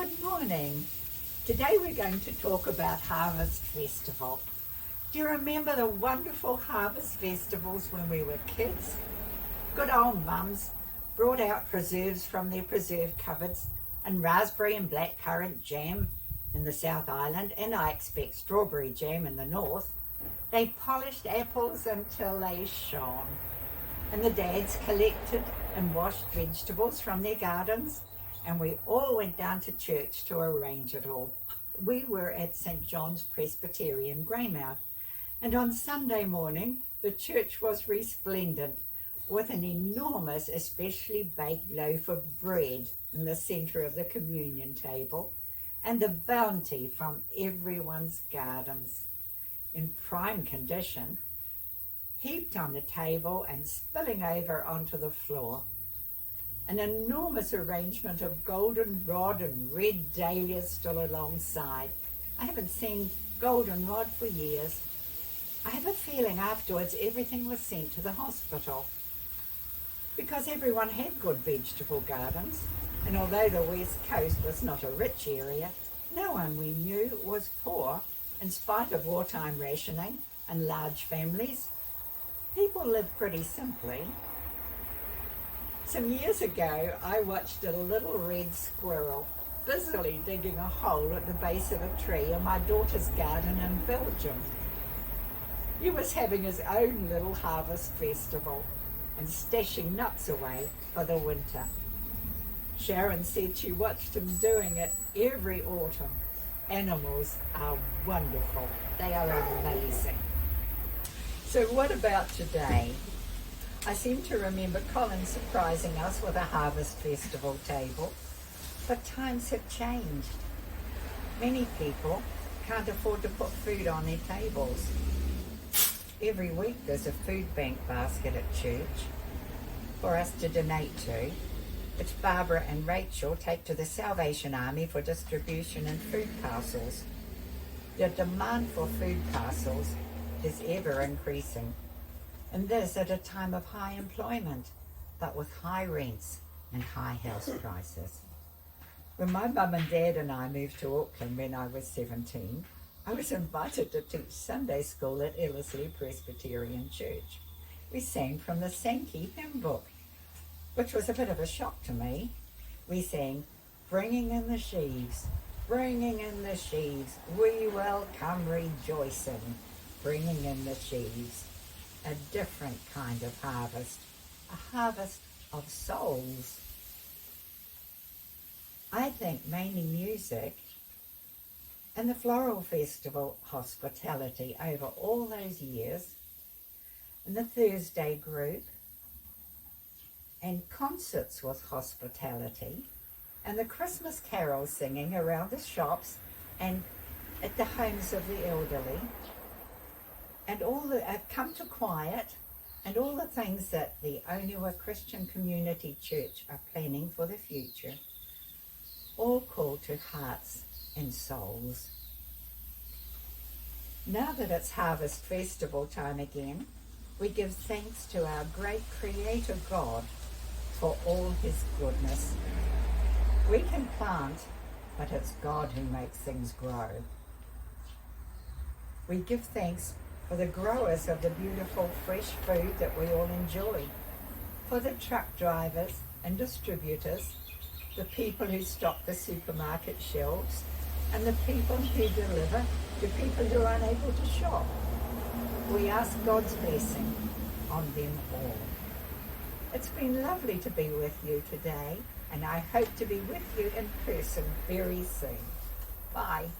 Good morning. Today we're going to talk about Harvest Festival. Do you remember the wonderful harvest festivals when we were kids? Good old mums brought out preserves from their preserve cupboards and raspberry and blackcurrant jam in the South Island, and I expect strawberry jam in the North. They polished apples until they shone, and the dads collected and washed vegetables from their gardens, and we all went down to church to arrange it all. We were at St. John's Presbyterian, Greymouth, and on Sunday morning the church was resplendent with an enormous, especially baked loaf of bread in the centre of the communion table, and the bounty from everyone's gardens, in prime condition, heaped on the table and spilling over onto the floor. An enormous arrangement of goldenrod and red dahlias still alongside. I haven't seen goldenrod for years. I have a feeling afterwards everything was sent to the hospital, because everyone had good vegetable gardens, and although the West Coast was not a rich area, no one we knew was poor. In spite of wartime rationing and large families, people lived pretty simply. Some years ago, I watched a little red squirrel busily digging a hole at the base of a tree in my daughter's garden in Belgium. He was having his own little harvest festival and stashing nuts away for the winter. Sharon said she watched him doing it every autumn. Animals are wonderful. They are amazing. So what about today? I seem to remember Colin surprising us with a harvest festival table, but times have changed. Many people can't afford to put food on their tables. Every week there's a food bank basket at church for us to donate to, which Barbara and Rachel take to the Salvation Army for distribution in food parcels. The demand for food parcels is ever increasing, and this at a time of high employment, but with high rents and high house prices. When my mum and dad and I moved to Auckland when I was 17, I was invited to teach Sunday school at Ellerslie Presbyterian Church. We sang from the Sankey hymn book, which was a bit of a shock to me. We sang, "Bringing in the sheaves, bringing in the sheaves, we will come rejoicing, bringing in the sheaves." A different kind of harvest, a harvest of souls. I think mainly music and the Floral Festival hospitality over all those years, and the Thursday group, and concerts with hospitality, and the Christmas carol singing around the shops and at the homes of the elderly, and all the come to quiet, and all the things that the Onua Christian Community Church are planning for the future, all call to hearts and souls. Now that it's Harvest Festival time again, we give thanks to our great Creator God for all His goodness. We can plant, but it's God who makes things grow. We give thanks for the growers of the beautiful fresh food that we all enjoy, for the truck drivers and distributors, the people who stock the supermarket shelves, and the people who deliver to people who are unable to shop. We ask God's blessing on them all. It's been lovely to be with you today, and I hope to be with you in person very soon. Bye.